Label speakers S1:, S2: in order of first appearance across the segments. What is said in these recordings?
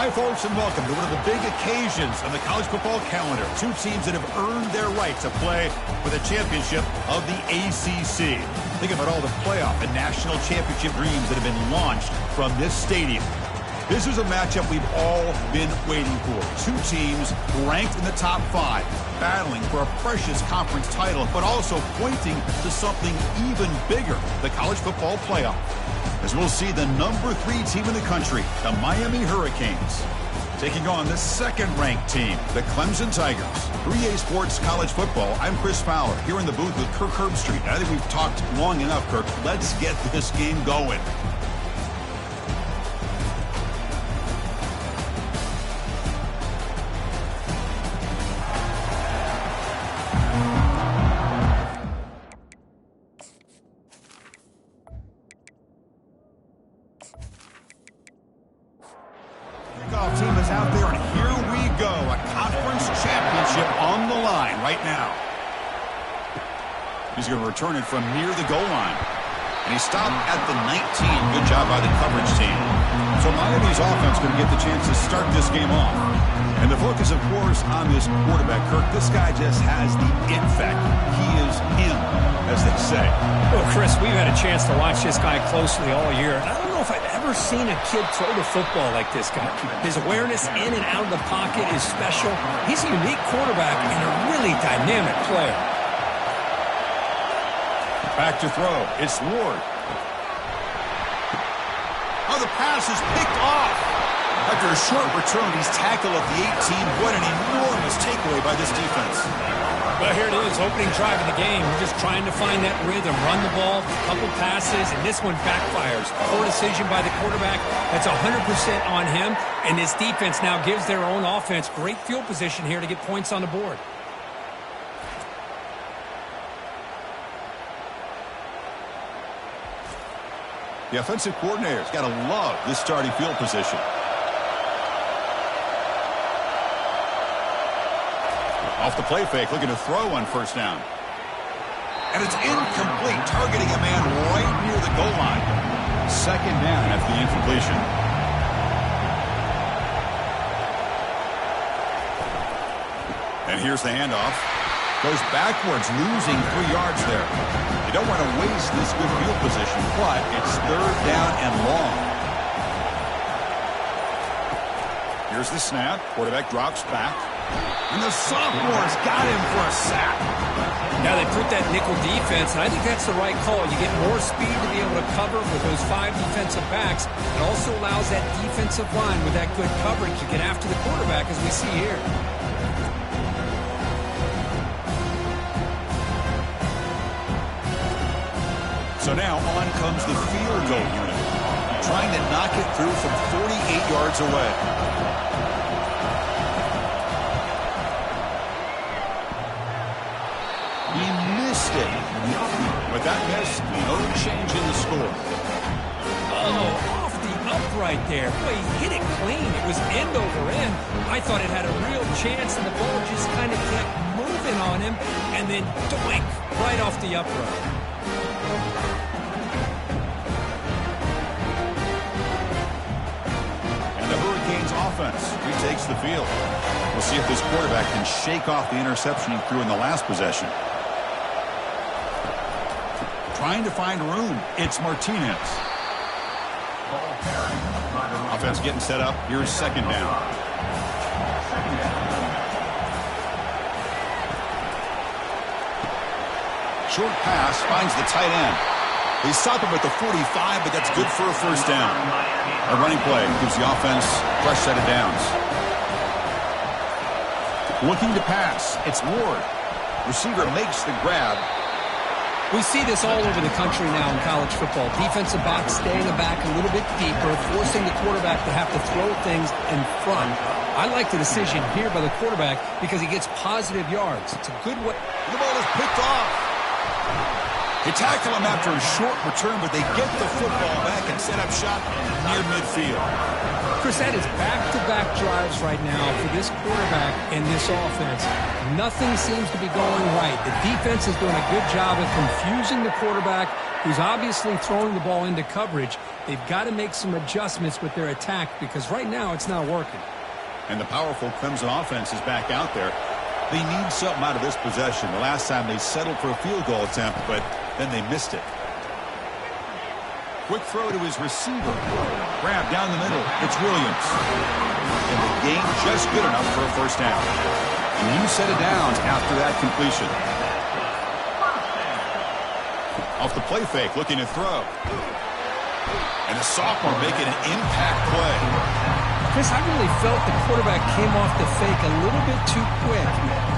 S1: Hi, folks, and welcome to one of the big occasions on the college football calendar. Two teams that have earned their right to play for the championship of the ACC. Think about all the playoff and national championship dreams that have been launched from this stadium. This is a matchup we've all been waiting for. Two teams ranked in the top 5, battling for a precious conference title, but also pointing to something even bigger, the college football playoff. As we'll see the number 3 team in the country, the Miami Hurricanes, taking on the second-ranked team, the Clemson Tigers. 3A Sports College Football, I'm Chris Fowler, here in the booth with Kirk Herbstreit. I think we've talked long enough, Kirk. Let's get this game going. Team is out there, and here we go. A conference championship on the line right now. He's going to return it from near the goal line. And he stopped at the 19. Good job by the coverage team. So Miami's offense going to get the chance to start this game off. And the focus, of course, on this quarterback, Kirk. This guy just has the it factor. He is him, as they say.
S2: Well, Chris, we've had a chance to watch this guy closely all year. I don't know if I've ever seen a kid throw the football like this guy. His awareness in and out of the pocket is special. He's a unique quarterback and a really dynamic player.
S1: Back to throw. It's Ward. Oh, the pass is picked off. After a short return, he's tackled at the 18. What an enormous takeaway by this defense.
S2: Well, here it is, opening drive of the game. We're just trying to find that rhythm, run the ball, a couple passes, and this one backfires. Poor decision by the quarterback. That's 100% on him, and this defense now gives their own offense great field position here to get points on the board.
S1: The offensive coordinator's got to love this starting field position. Off the play fake, looking to throw on first down. And it's incomplete, targeting a man right near the goal line. Second down after the incompletion. And here's the handoff. Goes backwards, losing 3 yards there. You don't want to waste this good field position, but it's third down and long. Here's the snap. Quarterback drops back. And the sophomore's got him for a sack.
S2: Now they put that nickel defense, and I think that's the right call. You get more speed to be able to cover with those 5 defensive backs. It also allows that defensive line with that good coverage to get after the quarterback, as we see here.
S1: So now on comes the field goal unit, trying to knock it through from 48 yards away. He missed it. With that miss, no change in the score.
S2: Oh, off the upright there. Boy, he hit it clean. It was end over end. I thought it had a real chance, and the ball just kind of kept moving on him, and then doink, right off the upright. Offense retakes the field. We'll see if this quarterback can shake off the interception he threw in the last possession. Trying to find room. It's Martinez. Offense getting set up. Here's second down. Short pass finds the tight end. They stop him at the 45, but that's good for a first down. A running play gives the offense a fresh set of downs. Looking to pass. It's Ward. Receiver makes the grab. We see this all over the country now in college football. Defensive backs stay in the back a little bit deeper, forcing the quarterback to have to throw things in front. I like the decision here by the quarterback because he gets positive yards. It's a good way.
S1: The ball is picked off. They tackle him after a short return, but they get the football back and set up shop near midfield.
S2: Chris, that is back-to-back drives right now for this quarterback and this offense. Nothing seems to be going right. The defense is doing a good job of confusing the quarterback, who's obviously throwing the ball into coverage, They've got to make some adjustments with their attack because right now it's not working.
S1: And the powerful Clemson offense is back out there. They need something out of this possession. The last time they settled for a field goal attempt, but then they missed it. Quick throw to his receiver. Grab down the middle. It's Williams. And the gain just good enough for a first down. A new set of downs after that completion. Off the play fake, looking to throw. And the sophomore making an impact play.
S2: Chris, I really felt the quarterback came off the fake a little bit too quick.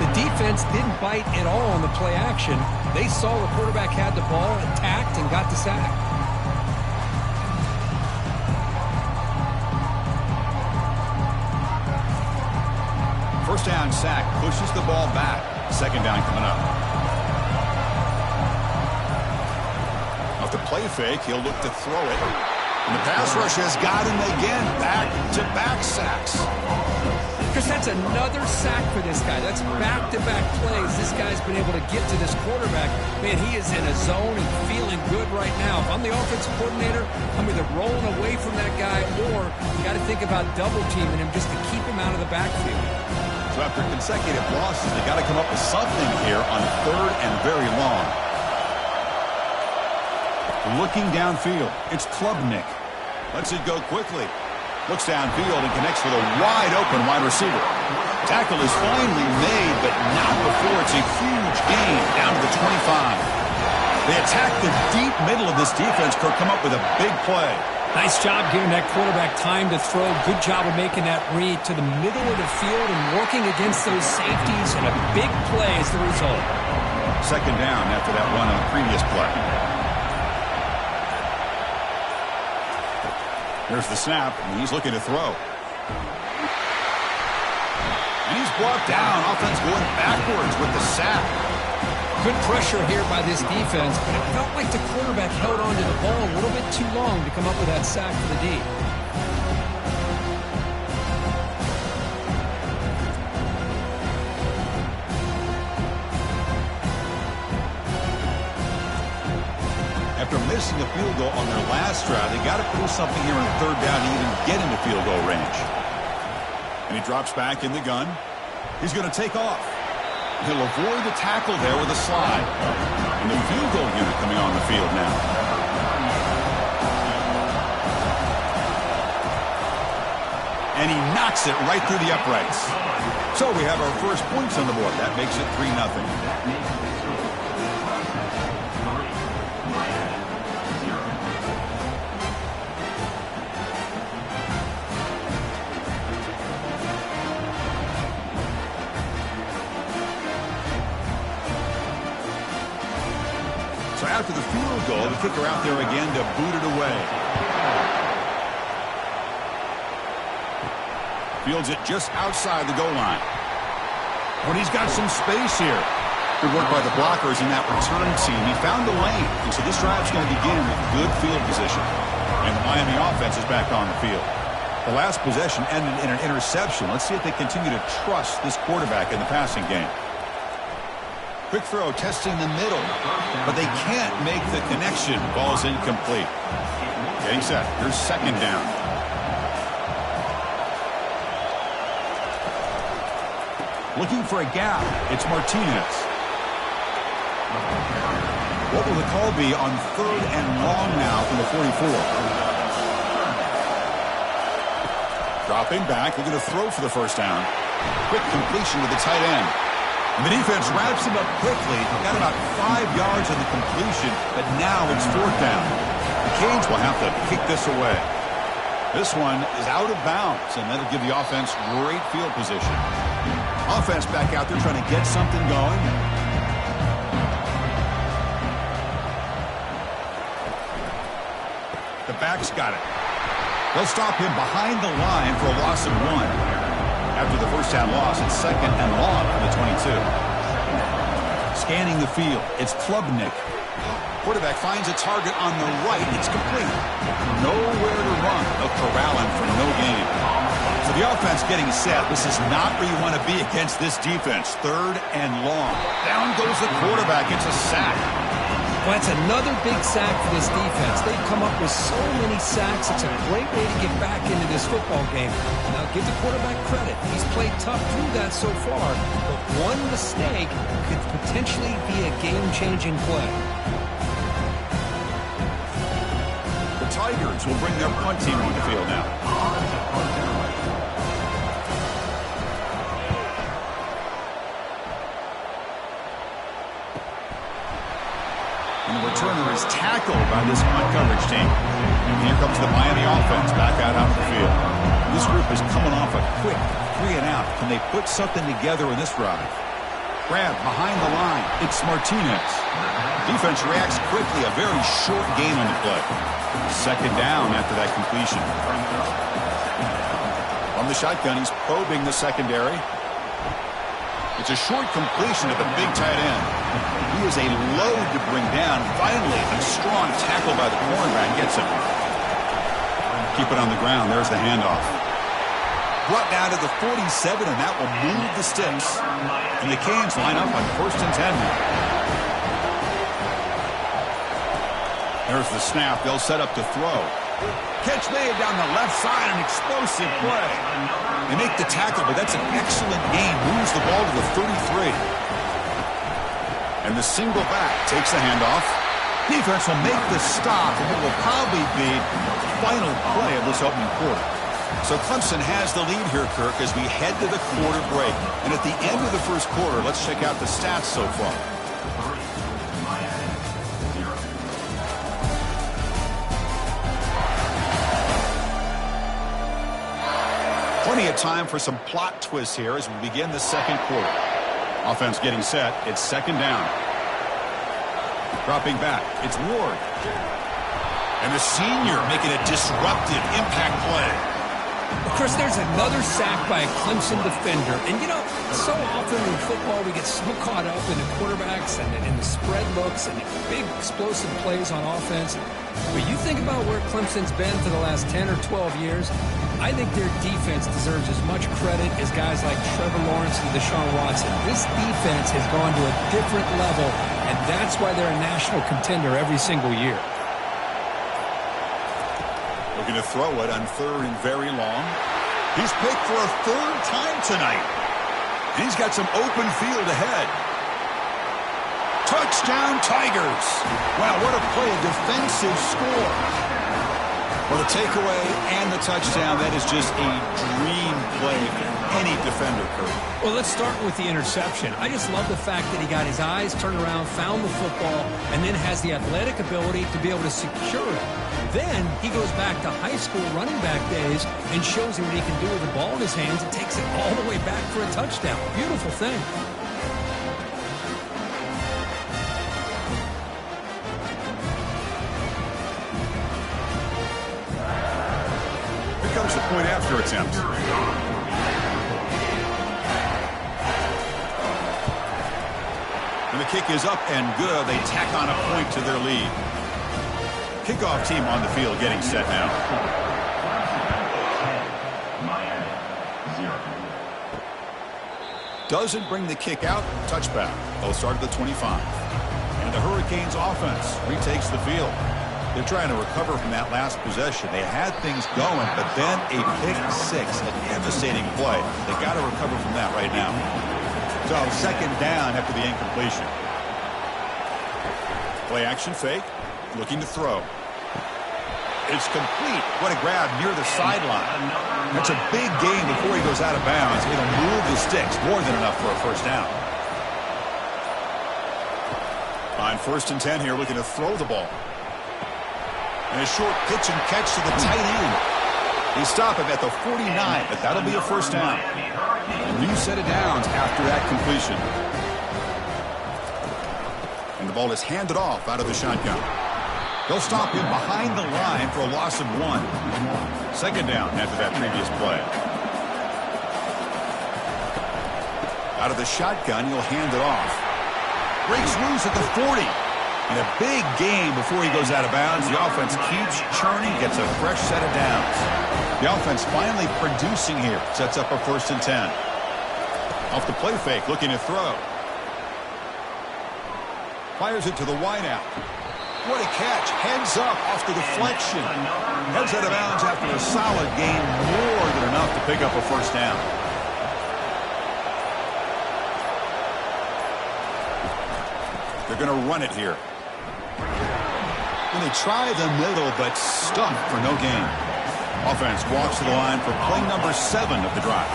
S2: The defense didn't bite at all on the play action. They saw the quarterback had the ball, attacked, and got the sack.
S1: First down sack pushes the ball back. Second down coming up. Off the play fake, he'll look to throw it. And the pass rush has got him again. Back-to-back sacks.
S2: Chris, that's another sack for this guy. That's back-to-back plays. This guy's been able to get to this quarterback. Man, he is in a zone and feeling good right now. If I'm the offensive coordinator, I'm either rolling away from that guy or you got to think about double-teaming him just to keep him out of the backfield.
S1: So after consecutive losses, they got to come up with something here on third and very long. Looking downfield, it's Klubnik. Lets it go quickly. Looks downfield and connects with a wide-open wide receiver. Tackle is finally made, but not before it's a huge gain down to the 25. They attack the deep middle of this defense, Kirk, come up with a big play.
S2: Nice job giving that quarterback time to throw. Good job of making that read to the middle of the field and working against those safeties, and a big play is the result.
S1: Second down after that run on the previous play. There's the snap, and he's looking to throw. And he's brought down. Offense going backwards with the sack.
S2: Good pressure here by this defense, but it felt like the quarterback held on to the ball a little bit too long to come up with that sack for the D.
S1: After missing a field goal on their last drive, they got to produce something here on third down to even get into field goal range. And he drops back in the gun. He's going to take off. He'll avoid the tackle there with a slide. And the field goal unit coming on the field now. And he knocks it right through the uprights. So we have our first points on the board. That makes it 3-0. So after the field goal, the kicker out there again to boot it away. Fields it just outside the goal line. But he's got some space here. Good work by the blockers in that return team. He found the lane. And so this drive's going to begin with good field position. And the Miami offense is back on the field. The last possession ended in an interception. Let's see if they continue to trust this quarterback in the passing game. Quick throw, testing the middle, but they can't make the connection. Ball's incomplete. Getting set. Here's second down. Looking for a gap. It's Martinez. What will the call be on third and long now from the 44? Dropping back, looking to throw for the first down. Quick completion to the tight end. And the defense wraps him up quickly. Got about 5 yards on the completion, but now it's fourth down. The Canes will have to kick this away. This one is out of bounds, and that'll give the offense great field position. Offense back out there trying to get something going. The back's got it. They'll stop him behind the line for a loss of 1. After the first down loss, it's second and long from the 22. Scanning the field, it's Klubnik. Quarterback finds a target on the right. It's complete. Nowhere to run. They'll corral him for no gain. So the offense getting set. This is not where you want to be against this defense. Third and long. Down goes the quarterback. It's a sack.
S2: Well, that's another big sack for this defense. They've come up with so many sacks. It's a great way to get back into this football game. Now, give the quarterback credit. He's played tough through that so far, but one mistake could potentially be a game-changing play.
S1: The Tigers will bring their punt team on the field now. And the returner is tackled by this punt coverage team. And here comes the Miami offense back out on the field. This group is coming off a quick 3-and-out. Can they put something together in this drive? Grab behind the line. It's Martinez. Defense reacts quickly. A very short gain on the play. Second down after that completion. From the shotgun, he's probing the secondary. It's a short completion to the big tight end. He is a load to bring down. Finally, a strong tackle by the cornerback gets him. Keep it on the ground. There's the handoff. Brought down to the 47, and that will move the sticks. And the Canes line up on 1st and 10 now. There's the snap. They'll set up to throw. Catch made down the left side, an explosive play. They make the tackle, but that's an excellent gain. Moves the ball to the 33. And the single back takes the handoff. Defense will make the stop, and it will probably be the final play of this opening quarter. So Clemson has the lead here, Kirk, as we head to the quarter break. And at the end of the first quarter, let's check out the stats so far. Plenty of time for some plot twists here as we begin the second quarter. Offense getting set. It's second down. Dropping back. It's Ward. And the senior making a disruptive impact play.
S2: Of course, there's another sack by a Clemson defender. And, you know, so often in football we get so caught up in the quarterbacks and the spread looks and the big explosive plays on offense. But you think about where Clemson's been for the last 10 or 12 years, I think their defense deserves as much credit as guys like Trevor Lawrence and Deshaun Watson. This defense has gone to a different level, and that's why they're a national contender every single year.
S1: Looking to throw it on 3rd and very long. He's picked for a 3rd time tonight. And he's got some open field ahead. Touchdown, Tigers. Wow, what a play, a defensive score. Well, the takeaway and the touchdown, that is just a dream play for any defender, Kurt.
S2: Well, let's start with the interception. I just love the fact that he got his eyes turned around, found the football, and then has the athletic ability to be able to secure it. Then he goes back to high school running back days and shows him what he can do with the ball in his hands and takes it all the way back for a touchdown. Beautiful thing.
S1: Comes the point after attempt. And the kick is up and good. They tack on a point to their lead. Kickoff team on the field getting set now. Doesn't bring the kick out. Touchback. They'll start at the 25. And the Hurricanes offense retakes the field. They're trying to recover from that last possession. They had things going, but then a pick six, a devastating play. They got to recover from that right now. So second down after the incompletion. Play action fake, looking to throw. It's complete. What a grab near the sideline. That's a big gain before he goes out of bounds. It'll move the sticks, more than enough for a first down. On 1st and 10 here, looking to throw the ball. And a short pitch and catch to the tight end. They stop him at the 49, but that'll be a first down. A new set of downs after that completion. And the ball is handed off out of the shotgun. They'll stop him behind the line for a loss of 1. Second down after that previous play. Out of the shotgun, he'll hand it off. Breaks loose at the 40. And a big gain before he goes out of bounds. The offense keeps churning, gets a fresh set of downs. The offense finally producing here. Sets up a 1st and 10. Off the play fake, looking to throw. Fires it to the wideout. What a catch. Heads up off the deflection. Heads out of bounds after a solid gain, more than enough to pick up a first down. They're going to run it here. And they try the middle, but stuck for no gain. Offense walks to the line for play number 7 of the drive.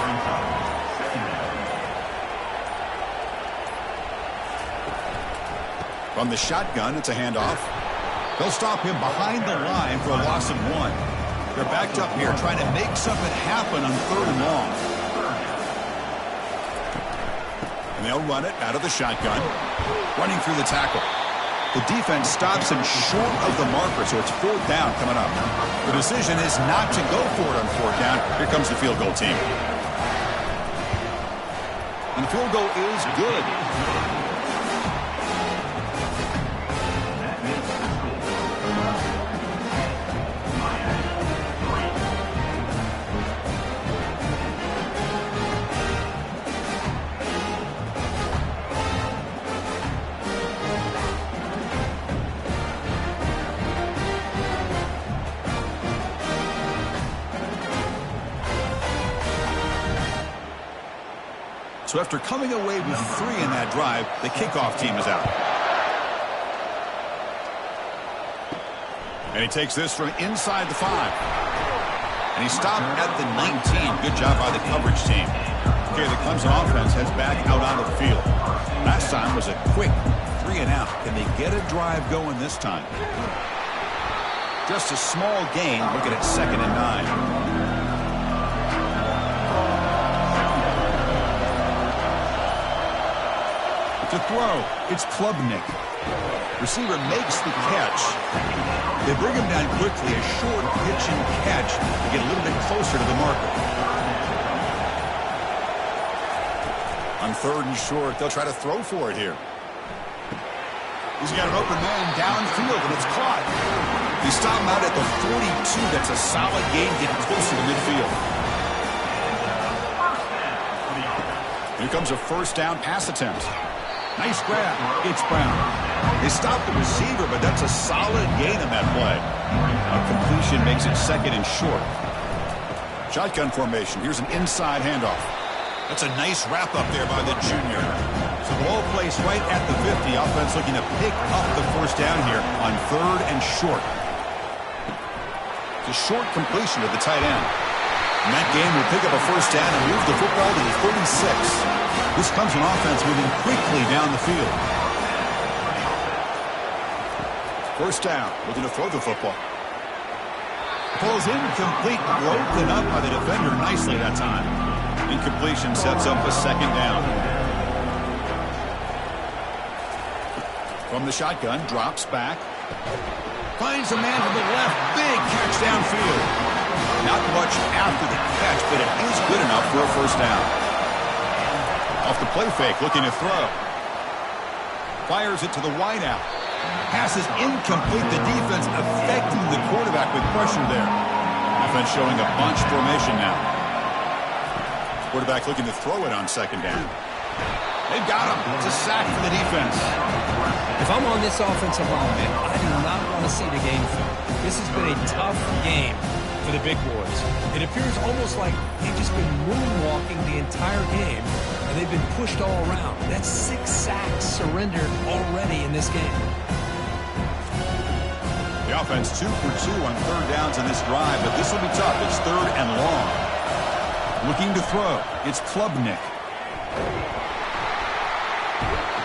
S1: From the shotgun, it's a handoff. They'll stop him behind the line for a loss of 1. They're backed up here trying to make something happen on 3rd and long. And they'll run it out of the shotgun. Running through the tackle. The defense stops him short of the marker, so it's 4th down coming up. The decision is not to go for it on 4th down. Here comes the field goal team. And the field goal is good. So after coming away with 3 in that drive, the kickoff team is out. And he takes this from inside the 5. And he stopped at the 19. Good job by the coverage team. Okay, the Clemson offense heads back out on the field. Last time was a quick 3 and out. Can they get a drive going this time? Just a small gain, looking at 2nd and 9. To throw, it's Klubnik. Receiver makes the catch. They bring him down quickly, a short pitch and catch to get a little bit closer to the marker. On 3rd and short, they'll try to throw for it here. He's got an open man downfield, and it's caught. They stop him out at the 42. That's a solid gain, getting closer to midfield. Here comes a 1st down pass attempt. Nice grab. It's Brown. They stop the receiver, but that's a solid gain on that play. A completion makes it 2nd and short. Shotgun formation. Here's an inside handoff. That's a nice wrap up there by the junior. So the ball placed right at the 50. Offense looking to pick up the 1st down here on 3rd and short. It's a short completion to the tight end. And that game will pick up a 1st down and move the football to the 36. This comes an offense moving quickly down the field. 1st down, looking to throw the football. Ball's incomplete, broken up by the defender nicely that time. Incompletion sets up a 2nd down. From the shotgun, drops back. Finds a man to the left, big catch downfield. Not much after the catch, but it is good enough for a 1st down. Off the play fake, looking to throw. Fires it to the wideout. Pass is incomplete. The defense affecting the quarterback with pressure there. Offense showing a bunch formation now. Quarterback looking to throw it on 2nd down. They've got him. It's a sack for the defense.
S2: If I'm on this offensive line, man, I do not want to see the game film. This has been a tough game for the big boys. It appears almost like they've just been moonwalking the entire game, and they've been pushed all around. That's 6 sacks surrendered already in this game.
S1: The offense 2 for 2 on 3rd downs in this drive, but this will be tough. It's 3rd and long. Looking to throw. It's Klubnik.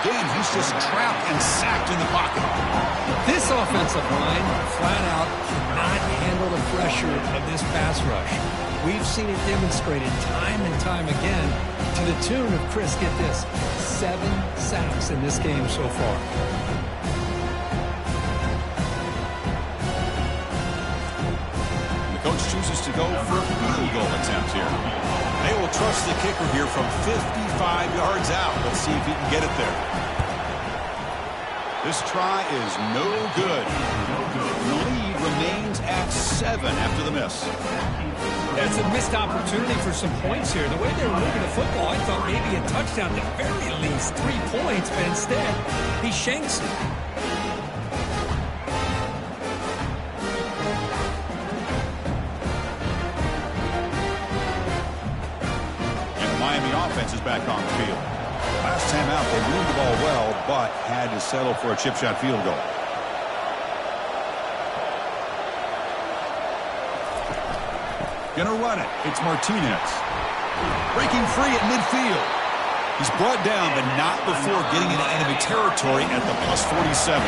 S1: Again, he's just trapped and sacked in the pocket.
S2: This offensive line, flat out, cannot handle the pressure of this pass rush. We've seen it demonstrated time and time again to the tune of, Chris, get this, 7 sacks in this game so far.
S1: The coach chooses to go for a field goal attempt here. They will trust the kicker here from 55 yards out. Let's see if he can get it there. This try is no good. The lead remains at 7 after the miss.
S2: That's a missed opportunity for some points here. The way they were moving the football, I thought maybe a touchdown at the very least, 3 points, but instead, he shanks it.
S1: And the Miami offense is back on the field. Last time out, they moved the ball well, but had to settle for a chip shot field goal. Gonna run it. It's Martinez. Breaking free at midfield. He's brought down, but not before getting into enemy territory at the +47.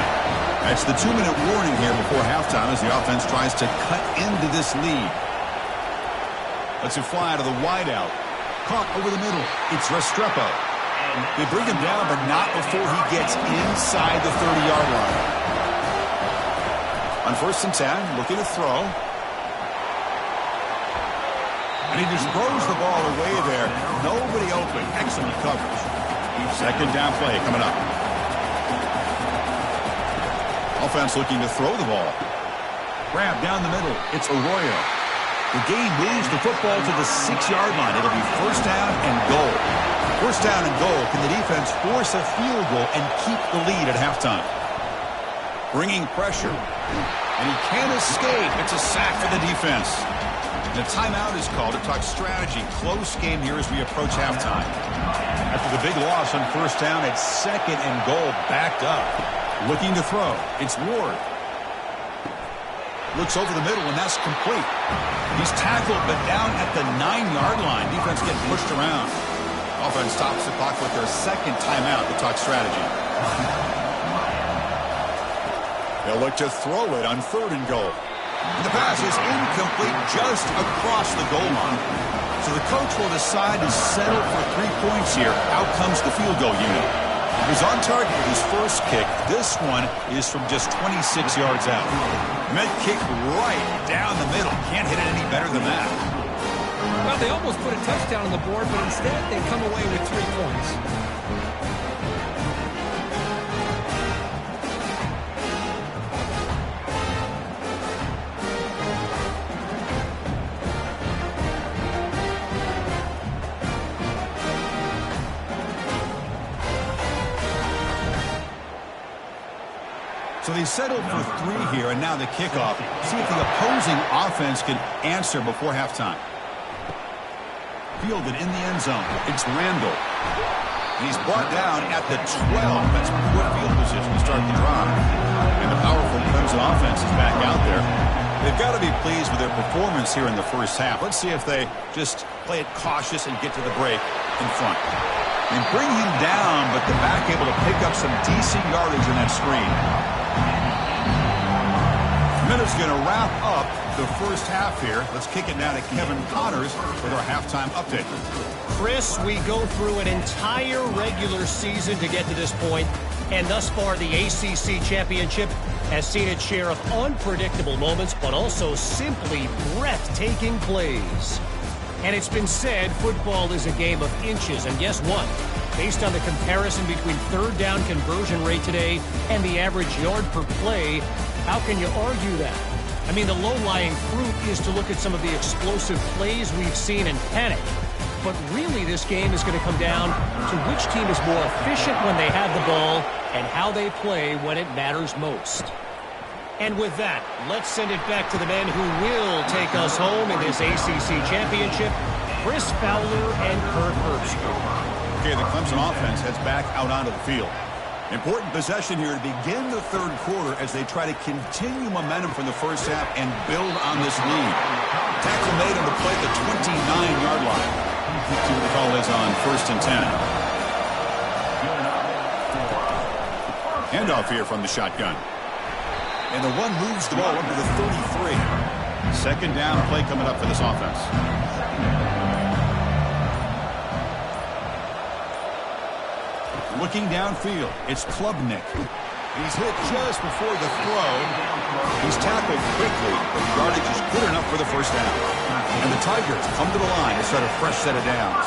S1: That's the 2-minute warning here before halftime as the offense tries to cut into this lead. Lets it fly to the wideout. Caught over the middle. It's Restrepo. They bring him down, but not before he gets inside the 30-yard line. On 1st and 10, looking to throw. And he just throws the ball away there. Nobody open. Excellent coverage. 2nd down play coming up. Offense looking to throw the ball. Grab down the middle. It's Arroyo. The game moves the football to the 6-yard line. It'll be 1st down and goal. 1st down and goal. Can the defense force a field goal and keep the lead at halftime? Bringing pressure. And he can't escape. It's a sack for the defense. The timeout is called to talk strategy. Close game here as we approach halftime. After the big loss on 1st down, it's 2nd and goal backed up. Looking to throw. It's Ward. Looks over the middle, and that's complete. He's tackled, but down at the 9-yard line. Defense getting pushed around. Offense stops the clock with their 2nd timeout to talk strategy. They'll look to throw it on 3rd and goal. The pass is incomplete just across the goal line. So the coach will decide to settle for 3 points here. Out comes the field goal unit. He was on target with his first kick. This one is from just 26 yards out. Meant kick right down the middle. Can't hit it any better than that.
S2: Well, they almost put a touchdown on the board, but instead they come away with 3 points.
S1: So they settled for 3 here, and now the kickoff. See if the opposing offense can answer before halftime. Fielded in the end zone. It's Randall. And he's brought down at the 12. That's poor field position to start the drive. And the powerful Clemson offense is back out there. They've got to be pleased with their performance here in the first half. Let's see if they just play it cautious and get to the break in front. And bring him down, but the back able to pick up some decent yardage in that screen. Minute's going to wrap up the first half here. Let's kick it now to Kevin Connors with our halftime update.
S3: Chris, we go through an entire regular season to get to this point, and thus far the ACC championship has seen its share of unpredictable moments, but also simply breathtaking plays. And it's been said football is a game of inches, and guess what? Based on the comparison between 3rd down conversion rate today and the average yard per play, how can you argue that? I mean, the low-lying fruit is to look at some of the explosive plays we've seen and panic. But really, this game is going to come down to which team is more efficient when they have the ball and how they play when it matters most. And with that, let's send it back to the men who will take us home in this ACC championship, Chris Fowler and Kurt Herbstreit.
S1: Okay, the Clemson offense heads back out onto the field. Important possession here to begin the 3rd quarter as they try to continue momentum from the first half and build on this lead. Tackle made on the play at the 29-yard line. See what the call is on 1st and 10. Handoff here from the shotgun. And the one moves the ball up to the 33. 2nd down play coming up for this offense. Looking downfield, it's Klubnik. He's hit just before the throw. He's tackled quickly, but the yardage is good enough for the 1st down. And the Tigers come to the line to start a fresh set of downs.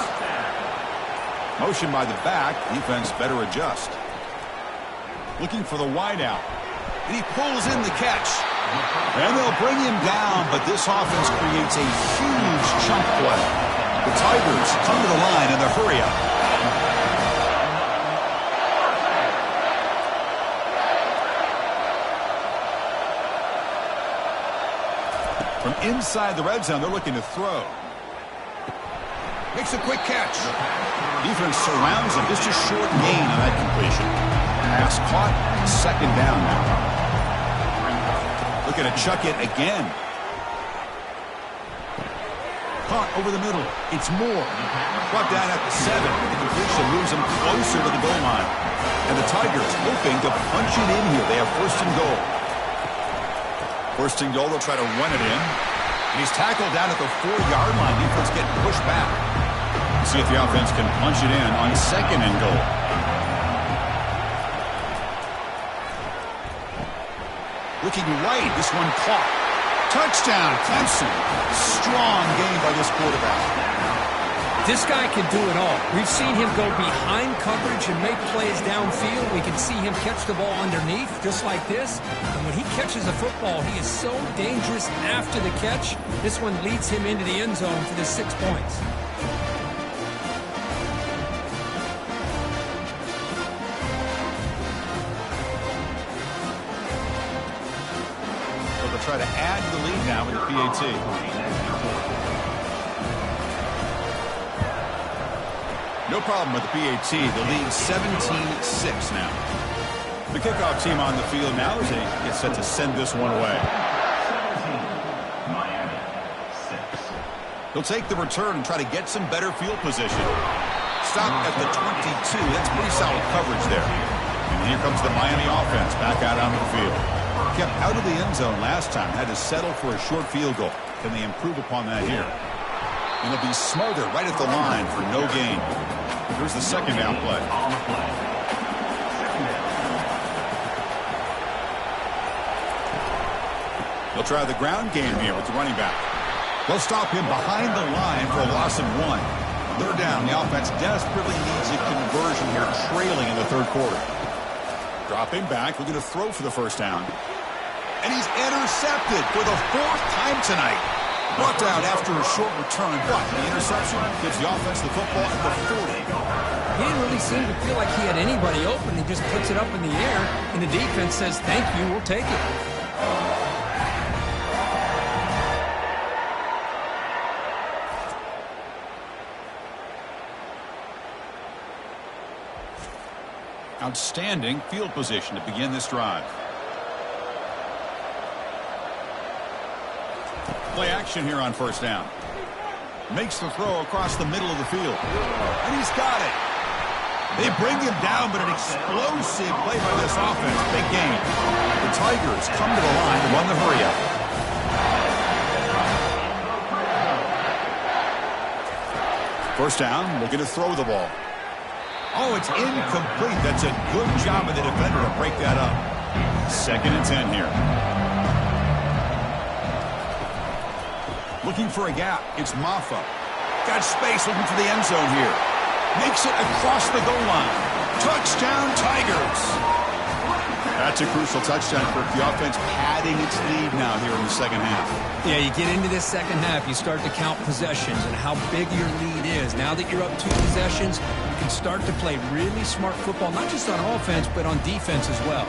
S1: Motion by the back, defense better adjust. Looking for the wideout. And he pulls in the catch. And they'll bring him down, but this offense creates a huge chunk play. The Tigers come to the line in the hurry-up. From inside the red zone, they're looking to throw. Makes a quick catch. Defense surrounds him. Just a short gain on that completion. Pass caught. Second down now. Looking to chuck it again. Caught over the middle. It's Moore. Brought down at the 7. The completion moves him closer to the goal line. And the Tigers hoping to punch it in here. They have first and goal. First and goal, they'll try to run it in. And he's tackled down at the 4-yard line. Defense getting pushed back. See if the offense can punch it in on second and goal. Looking right, this one caught. Touchdown, Clemson. Strong game by this quarterback.
S2: This guy can do it all. We've seen him go behind coverage and make plays downfield. We can see him catch the ball underneath, just like this. And when he catches a football, he is so dangerous after the catch. This one leads him into the end zone for the 6 points.
S1: So they'll try to add to the lead now with the PAT. No problem with the PAT. The lead 17-6 now. The kickoff team on the field now as they get set to send this one away. They'll take the return and try to get some better field position. Stop at the 22. That's pretty solid coverage there. And here comes the Miami offense back out on the field. Kept out of the end zone last time. Had to settle for a short field goal. Can they improve upon that here? And they'll be smarter right at the line for no gain. Here's the second down play. They'll try the ground game here with the running back. They'll stop him behind the line for a loss of 1. Third down. The offense desperately needs a conversion here, trailing in the third quarter. Dropping back, looking to throw for the first down. And he's intercepted for the 4th time tonight. Brought down after a short return, but the interception gives the offense the football at the 40.
S2: He didn't really seem to feel like he had anybody open. He just puts it up in the air, and the defense says, thank you, we'll take it.
S1: Outstanding field position to begin this drive. Play action here on first down. Makes the throw across the middle of the field. And he's got it. They bring him down, but an explosive play by this offense. Big game. The Tigers come to the line to run the hurry-up. First down, looking to throw the ball. Oh, it's incomplete. That's a good job of the defender to break that up. 2nd and 10 here. Looking for a gap. It's Maffa. Got space looking for the end zone here. Makes it across the goal line. Touchdown, Tigers. That's a crucial touchdown for the offense padding its lead now here in the second half.
S2: Yeah, you get into this second half, you start to count possessions and how big your lead is. Now that you're up 2 possessions, you can start to play really smart football, not just on offense, but on defense as well.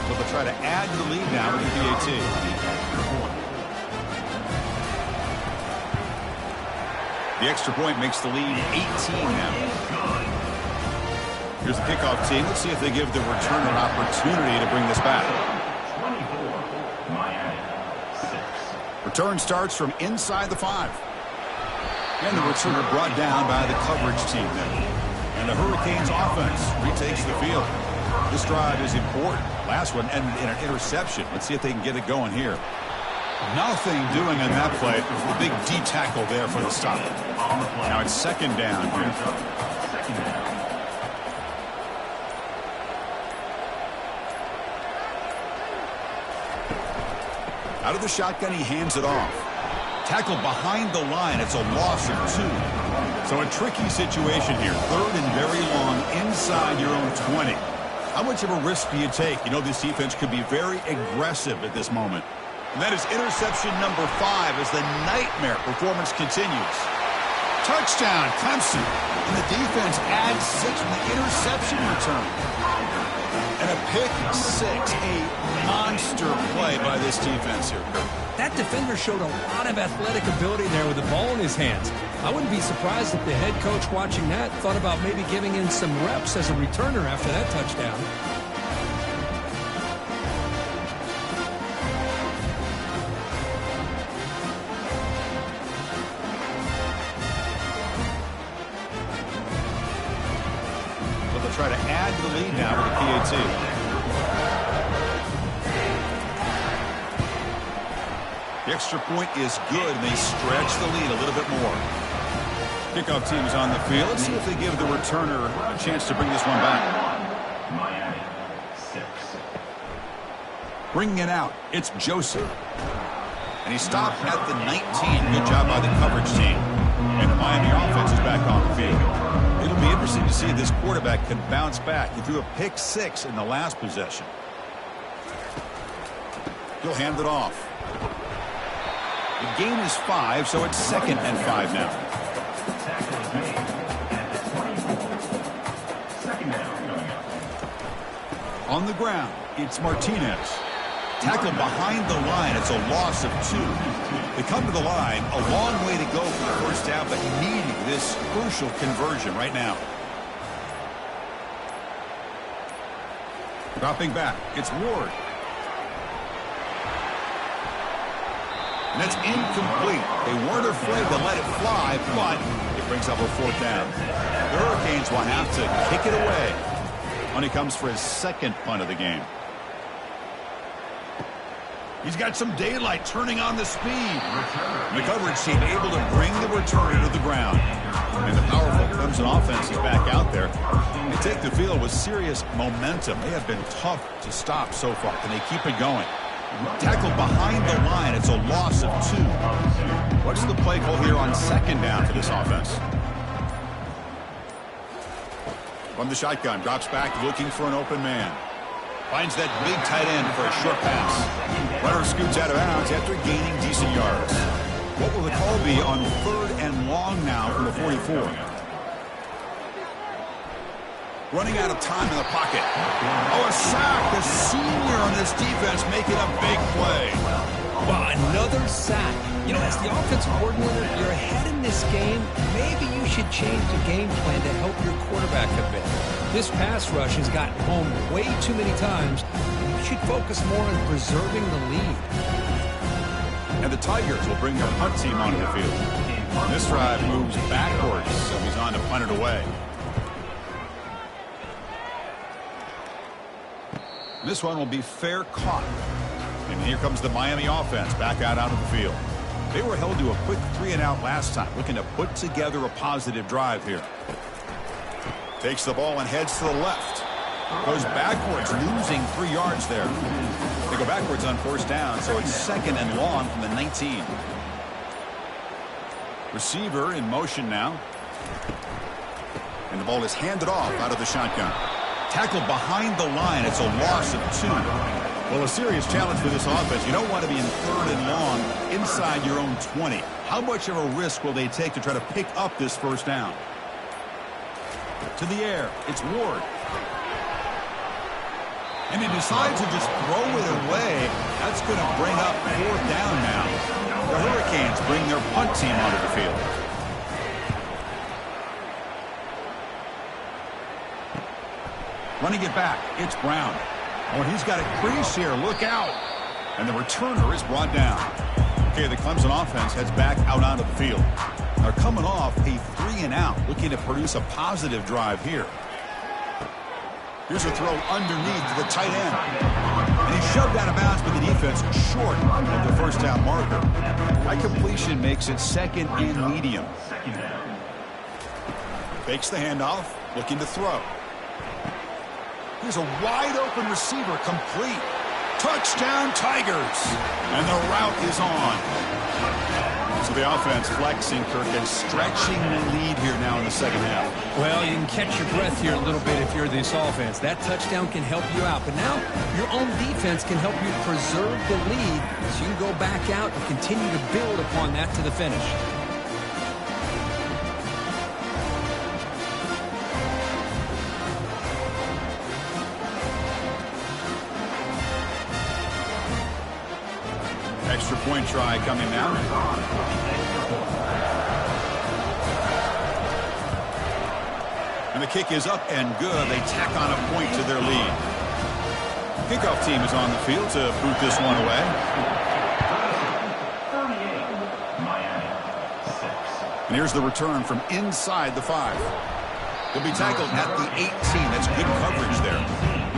S1: So they'll try to add to the lead now with the PAT. The extra point makes the lead 18 now. Here's the kickoff team. Let's see if they give the return an opportunity to bring this back. Return starts from inside the 5. And the returner brought down by the coverage team there. And the Hurricanes offense retakes the field. This drive is important. Last one ended in an interception. Let's see if they can get it going here. Nothing doing on that play. The big D tackle there for the stop. Now it's 2nd down here. Out of the shotgun, he hands it off. Tackled behind the line. It's a loss of 2. So a tricky situation here. 3rd and very long inside your own 20. How much of a risk do you take? You know, this defense could be very aggressive at this moment. And that is interception number 5 as the nightmare performance continues. Touchdown, Clemson. And the defense adds 6 from the interception return. And a pick 6, a monster play by this defense here.
S2: That defender showed a lot of athletic ability there with the ball in his hands. I wouldn't be surprised if the head coach watching that thought about maybe giving in some reps as a returner after that touchdown.
S1: So they'll try to add to the lead now with the PAT. The extra point is good, and they stretch the lead a little bit more. Kickoff team is on the field. Let's see if they give the returner a chance to bring this one back.
S4: Miami, 6.
S1: Bringing it out, it's Joseph. And he stopped at the 19. Good job by the coverage team. And the Miami offense is back on the field. It'll be interesting to see if this quarterback can bounce back. He threw a pick 6 in the last possession. He'll hand it off. The gain is 5, so it's 2nd and 5 now.
S4: Tackle is made at the 24. 2nd down coming up.
S1: On the ground, it's Martinez. Tackled behind the line. It's a loss of 2. They come to the line. A long way to go for the first down, but needing this crucial conversion right now. Dropping back, it's Ward. And that's incomplete. They weren't afraid to let it fly, but it brings up a 4th down. The Hurricanes will have to kick it away when he comes for his 2nd punt of the game. He's got some daylight turning on the speed. And the coverage team able to bring the returner to the ground. And the powerful Clemson offense is back out there. They take the field with serious momentum. They have been tough to stop so far. Can they keep it going? Tackled behind the line. It's a loss of 2. What's the play call here on 2nd down for this offense? From the shotgun, drops back looking for an open man. Finds that big tight end for a short pass. Runner scoots out of bounds after gaining decent yards. What will the call be on 3rd and long now from the 44? Running out of time in the pocket. Oh, a sack. The senior on this defense making a big play.
S2: Wow, another sack. You know, as the offensive coordinator, you're ahead in this game. Maybe you should change the game plan to help your quarterback a bit. This pass rush has gotten home way too many times. You should focus more on preserving the lead.
S1: And the Tigers will bring their punt team onto the field. And this drive moves backwards, so he's on to punt it away. This one will be fair caught. And here comes the Miami offense back out onto the field. They were held to a quick 3-and-out last time, looking to put together a positive drive here. Takes the ball and heads to the left. Goes backwards, losing 3 yards there. They go backwards on 1st down, so it's 2nd and long from the 19. Receiver in motion now. And the ball is handed off out of the shotgun. Tackled behind the line. It's a loss of 2. Well, a serious challenge for this offense. You don't want to be in 3rd and long inside your own 20. How much of a risk will they take to try to pick up this 1st down? To the air. It's Ward. And he decides to just throw it away. That's going to bring up 4th down now. The Hurricanes bring their punt team onto the field. Running it back, it's Brown. Oh, he's got a crease here. Look out. And the returner is brought down. Okay, the Clemson offense heads back out onto the field. They're coming off a 3-and-out, looking to produce a positive drive here. Here's a throw underneath to the tight end. And he shoved out of bounds, but the defense short of the 1st down marker. That completion makes it 2nd and medium. Fakes the handoff, looking to throw. Here's a wide-open receiver, complete. Touchdown, Tigers. And the route is on. So the offense flexing, Kirk, and stretching the lead here now in the second half.
S2: Well, you can catch your breath here a little bit if you're this offense. That touchdown can help you out. But now your own defense can help you preserve the lead so you can go back out and continue to build upon that to the finish.
S1: Extra point try coming now. And the kick is up and good. They tack on a point to their lead. Kickoff team is on the field to boot this one away.
S4: 38, Miami, 6.
S1: And here's the return from inside the 5. He'll be tackled at the 18. That's good coverage there.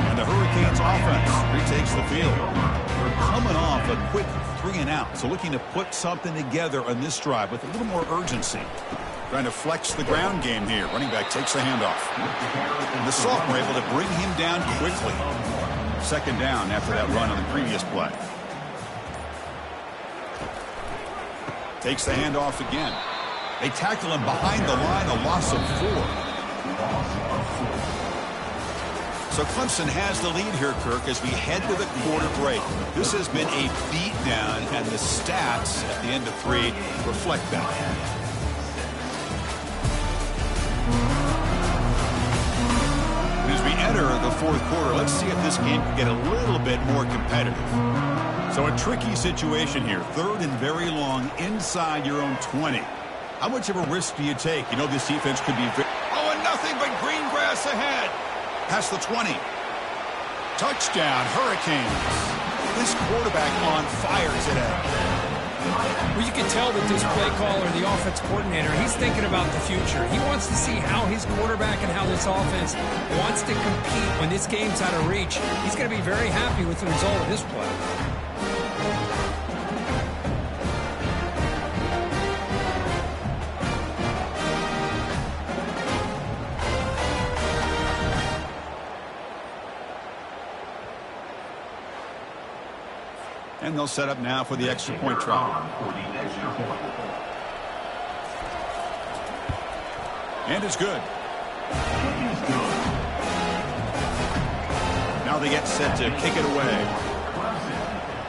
S1: And the Hurricanes offense retakes the field. They're coming off a quick 3-and-out, so looking to put something together on this drive with a little more urgency. Trying to flex the ground game here. Running back takes the handoff. And the sophomore able to bring him down quickly. Second down after that run on the previous play. Takes the handoff again. They tackle him behind the line, a loss of 4. So Clemson has the lead here, Kirk, as we head to the quarter break. This has been a beatdown, and the stats at the end of 3 reflect that. And as we enter the fourth quarter, let's see if this game can get a little bit more competitive. So a tricky situation here. 3rd and very long inside your own 20. How much of a risk do you take? You know this defense could be... Oh, and nothing but green grass ahead. Past the 20. Touchdown, Hurricanes. This quarterback on fire today.
S2: Well, you can tell that this play caller, the offense coordinator, he's thinking about the future. He wants to see how his quarterback and how this offense wants to compete when this game's out of reach. He's going to be very happy with the result of this play.
S1: And they'll set up now for the extra point try. And it's good. Now they get set to kick it away.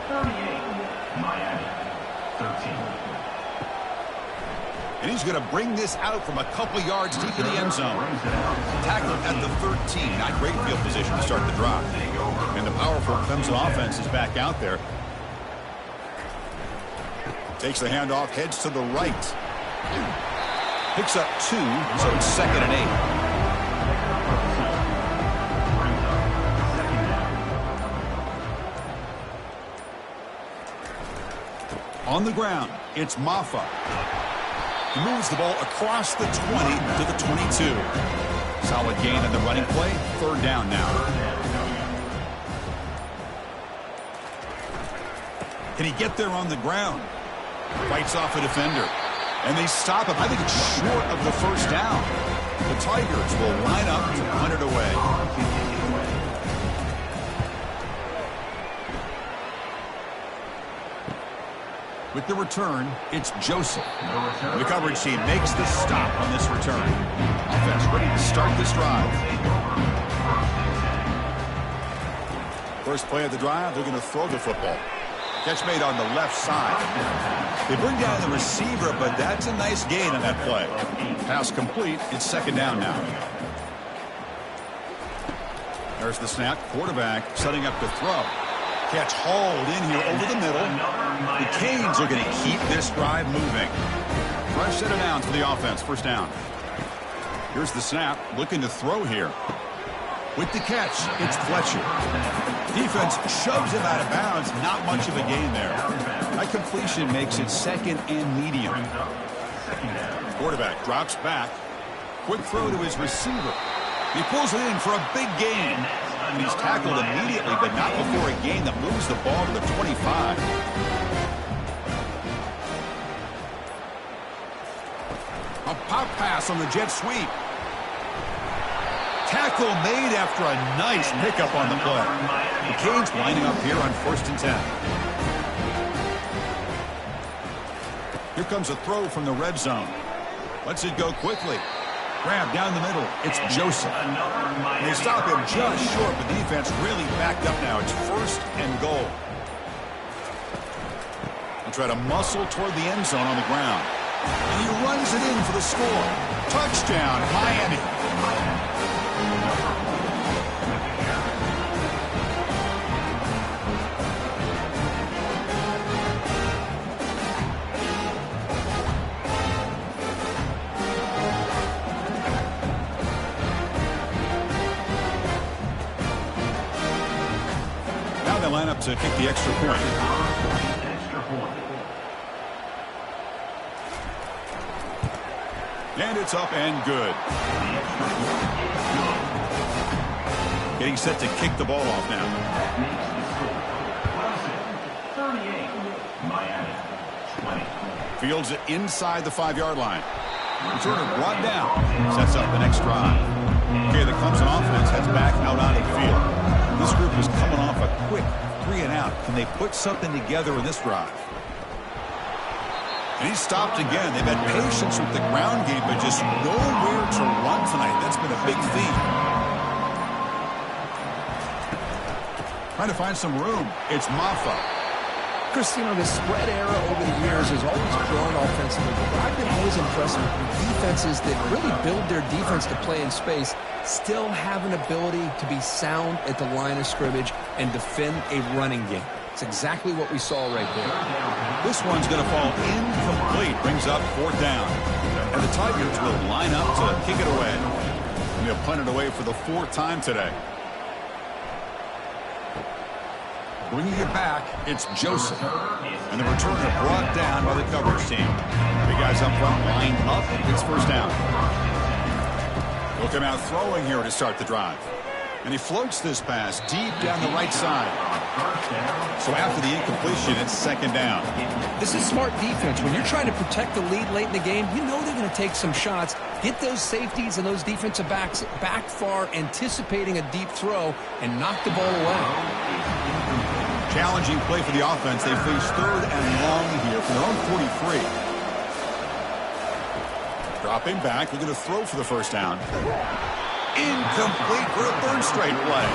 S4: 38, Miami, 13.
S1: And he's going to bring this out from a couple yards deep in the end zone. Tackled at the 13. Not great field position to start the drive. And the powerful Clemson offense is back out there. Takes the handoff, heads to the right. Picks up 2, so it's 2nd and 8. On the ground, it's Maffa. He moves the ball across the 20 to the 22. Solid gain on the running play. 3rd down now. Can he get there on the ground? Fights off a defender. And they stop him. I think it's short of the 1st down. The Tigers will line up to punt it away. With the return, it's Joseph. The coverage team makes the stop on this return. Offense ready to start this drive. First play of the drive, they're going to throw the football. Catch made on the left side. They bring down the receiver, but that's a nice gain on that play. Pass complete. It's 2nd down now. There's the snap. Quarterback setting up to throw. Catch hauled in here over the middle. The Canes are going to keep this drive moving. Fresh set of downs for the offense. 1st down. Here's the snap. Looking to throw here. With the catch, it's Fletcher. Defense shoves him out of bounds. Not much of a gain there. That completion makes it 2nd and medium. Quarterback drops back. Quick throw to his receiver. He pulls it in for a big gain. And he's tackled immediately, but not before a gain that moves the ball to the 25. A pop pass on the jet sweep. Tackle made after a nice pickup on the play. The Canes lining up here on 1st and 10. Here comes a throw from the red zone. Lets it go quickly. Grab down the middle. It's Joseph. And they stop him just short, but the defense really backed up now. It's 1st and goal. He'll try to muscle toward the end zone on the ground. And he runs it in for the score. Touchdown, Miami. Now they line up to kick the extra point. And it's up and good. Getting set to kick the ball off now. Fields it inside the 5-yard line. Returner brought down. Sets up the next drive. Okay, the Clemson offense heads back out on the field. This group is coming off a quick 3 and out. Can they put something together in this drive? And he stopped again. They've had patience with the ground game, but just nowhere to run tonight. That's been a big theme. Trying to find some room. It's Maffa.
S2: Chris, you know, the spread era over the years has always grown offensively, but I've been always impressed with defenses that really build their defense to play in space, still have an ability to be sound at the line of scrimmage and defend a running game. It's exactly what we saw right there.
S1: This one's going to fall incomplete. Brings up 4th down. And the Tigers will line up to kick it away. And they'll punt it away for the 4th time today. Bringing it back, it's Joseph. And the returner brought down by the coverage team. Big guys up front lined up. It's 1st down. He'll come out throwing here to start the drive. And he floats this pass deep down the right side. So after the incompletion, it's 2nd down.
S2: This is smart defense. When you're trying to protect the lead late in the game, you know they're going to take some shots, get those safeties and those defensive backs back far, anticipating a deep throw, and knock the ball away.
S1: Challenging play for the offense. They face 3rd and long here from their own 43. Dropping back, looking to throw for the 1st down. Incomplete for a 3rd straight play.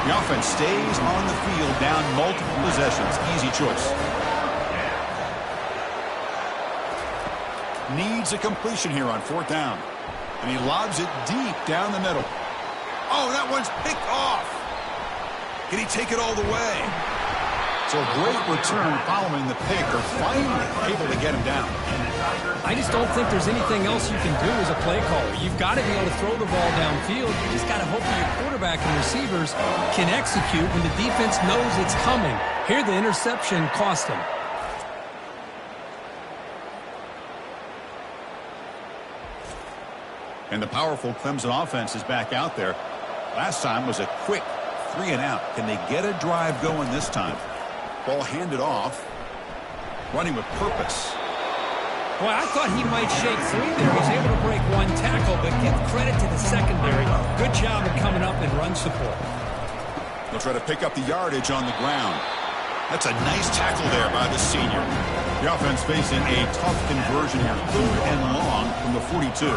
S1: The offense stays on the field, down multiple possessions. Easy choice. Needs a completion here on 4th down. And he lobs it deep down the middle. Oh, that one's picked off. Can he take it all the way? So a great return following the pick. They're finally able to get him down.
S2: I just don't think there's anything else you can do as a play caller. You've got to be able to throw the ball downfield. You just got to hope that your quarterback and receivers can execute when the defense knows it's coming. Here, the interception cost him.
S1: And the powerful Clemson offense is back out there. Last time was a quick 3 and out. Can they get a drive going this time? Ball handed off. Running with purpose.
S2: Well, I thought he might shake 3 there. He's able to break 1 tackle, but give credit to the secondary. Good job of coming up and run support.
S1: They'll try to pick up the yardage on the ground. That's a nice tackle there by the senior. The offense facing a tough conversion here. 3rd and long from the 42.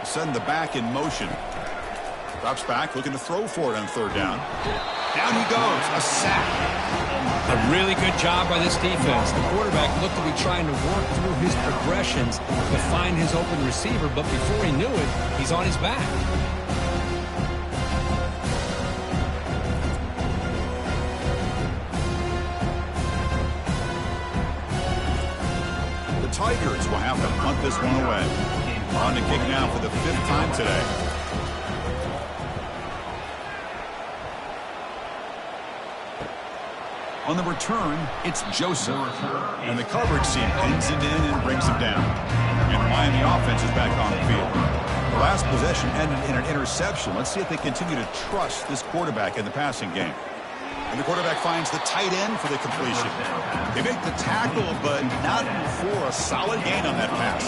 S1: Send the back in motion. Drops back, looking to throw for it on 3rd down. Down he goes. A sack.
S2: A really good job by this defense. The quarterback looked to be trying to work through his progressions to find his open receiver, but before he knew it, he's on his back.
S1: The Tigers will have to punt this one away. On to kick now for the 5th time today. On the return, it's Joseph. And the coverage team pins it in and brings him down. And the Miami offense is back on the field. The last possession ended in an interception. Let's see if they continue to trust this quarterback in the passing game. And the quarterback finds the tight end for the completion. They make the tackle, but not for a solid gain on that pass.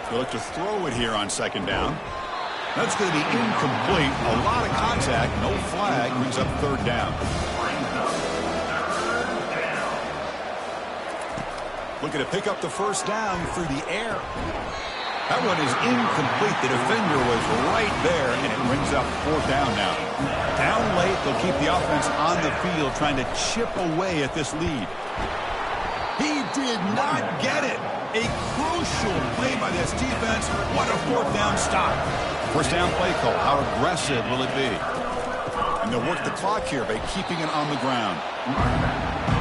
S1: They look to throw it here on 2nd down. That's going to be incomplete. A lot of contact, no flag, brings up 3rd down. Looking to pick up the first down through the air. That one is incomplete. The defender was right there, and it brings up fourth down now. Down late, they'll keep the offense on the field trying to chip away at this lead. He did not get it. A crucial play by this defense. What a fourth down stop. First down play call. How aggressive will it be? And they'll work the clock here by keeping it on the ground.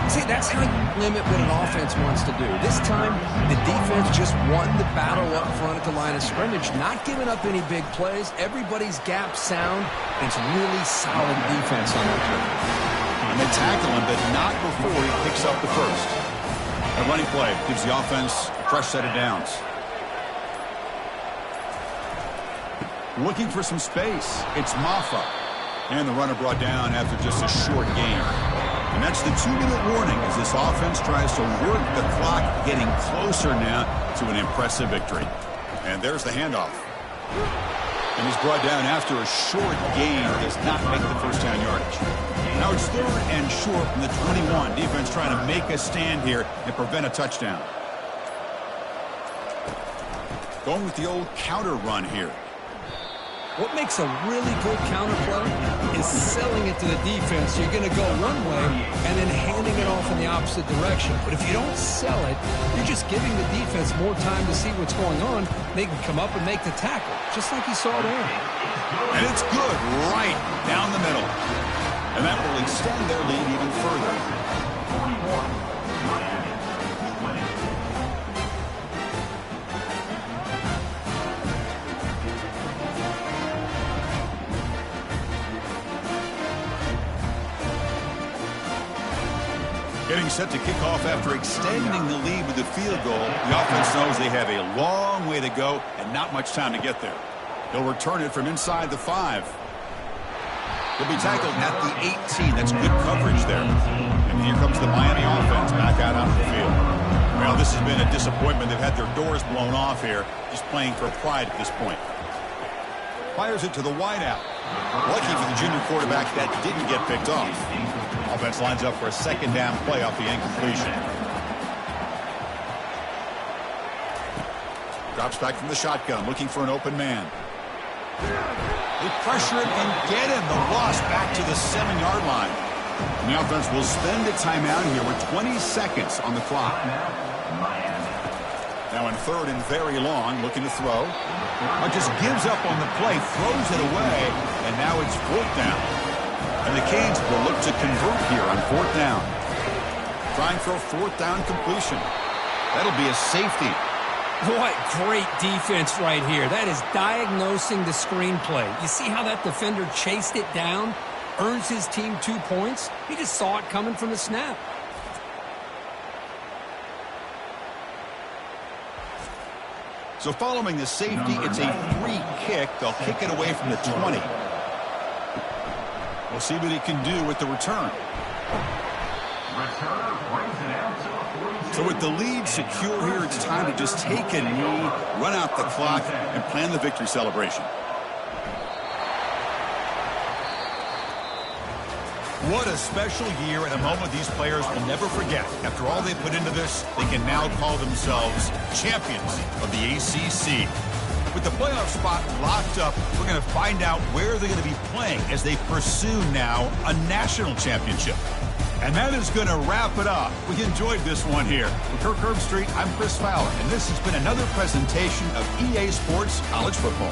S2: See, that's how you limit what an offense wants to do. This time, the defense just won the battle up front at the line of scrimmage, not giving up any big plays. Everybody's gap sound. It's really solid defense on that play.
S1: And they tackle him, but not before he picks up the first. A running play gives the offense a fresh set of downs. Looking for some space. It's Maffa. And the runner brought down after just a short gain. And that's the 2-minute warning as this offense tries to work the clock, getting closer now to an impressive victory. And there's the handoff. And he's brought down after a short gain. Does not make the first down yardage. Now it's third and short from the 21. Defense trying to make a stand here and prevent a touchdown. Going with the old counter run here.
S2: What makes a really good counter play is selling it to the defense. You're going to go one way and then handing it off in the opposite direction. But if you don't sell it, you're just giving the defense more time to see what's going on. They can come up and make the tackle, just like you saw there.
S1: And it's good right down the middle. And that will extend their lead even further.
S4: 41, Miami, winning.
S1: Getting set to kick off after extending the lead with the field goal. The offense knows they have a long way to go and not much time to get there. He'll return it from inside the 5. He'll be tackled at the 18. That's good coverage there. And here comes the Miami offense back out onto the field. Well, this has been a disappointment. They've had their doors blown off here, just playing for pride at this point. Fires it to the wideout. Lucky for the junior quarterback that didn't get picked off. Offense lines up for a second down play off the incompletion. Drops back from the shotgun, looking for an open man. They pressure him and get him. The loss back to the 7-yard line. And the offense will spend a timeout here with 20 seconds on the clock. Now in third and very long, looking to throw. Just gives up on the play, throws it away, and now it's fourth down. And the Canes will look to convert here on fourth down. Trying for a fourth down completion. That'll be a safety.
S2: What great defense right here. That is diagnosing the screenplay. You see how that defender chased it down? Earns his team 2 points. He just saw it coming from the snap.
S1: So following the safety, it's a free kick. They'll kick it away from the 20. We'll see what he can do with the return. So with the lead secure here, it's time to just take a knee, run out the clock, and plan the victory celebration. What a special year and a moment these players will never forget. After all they put into this, they can now call themselves champions of the ACC. With the playoff spot locked up, we're going to find out where they're going to be playing as they pursue now a national championship. And that is going to wrap it up. We enjoyed this one here. From Kirk Herbstreit, I'm Chris Fowler, and this has been another presentation of EA Sports College Football.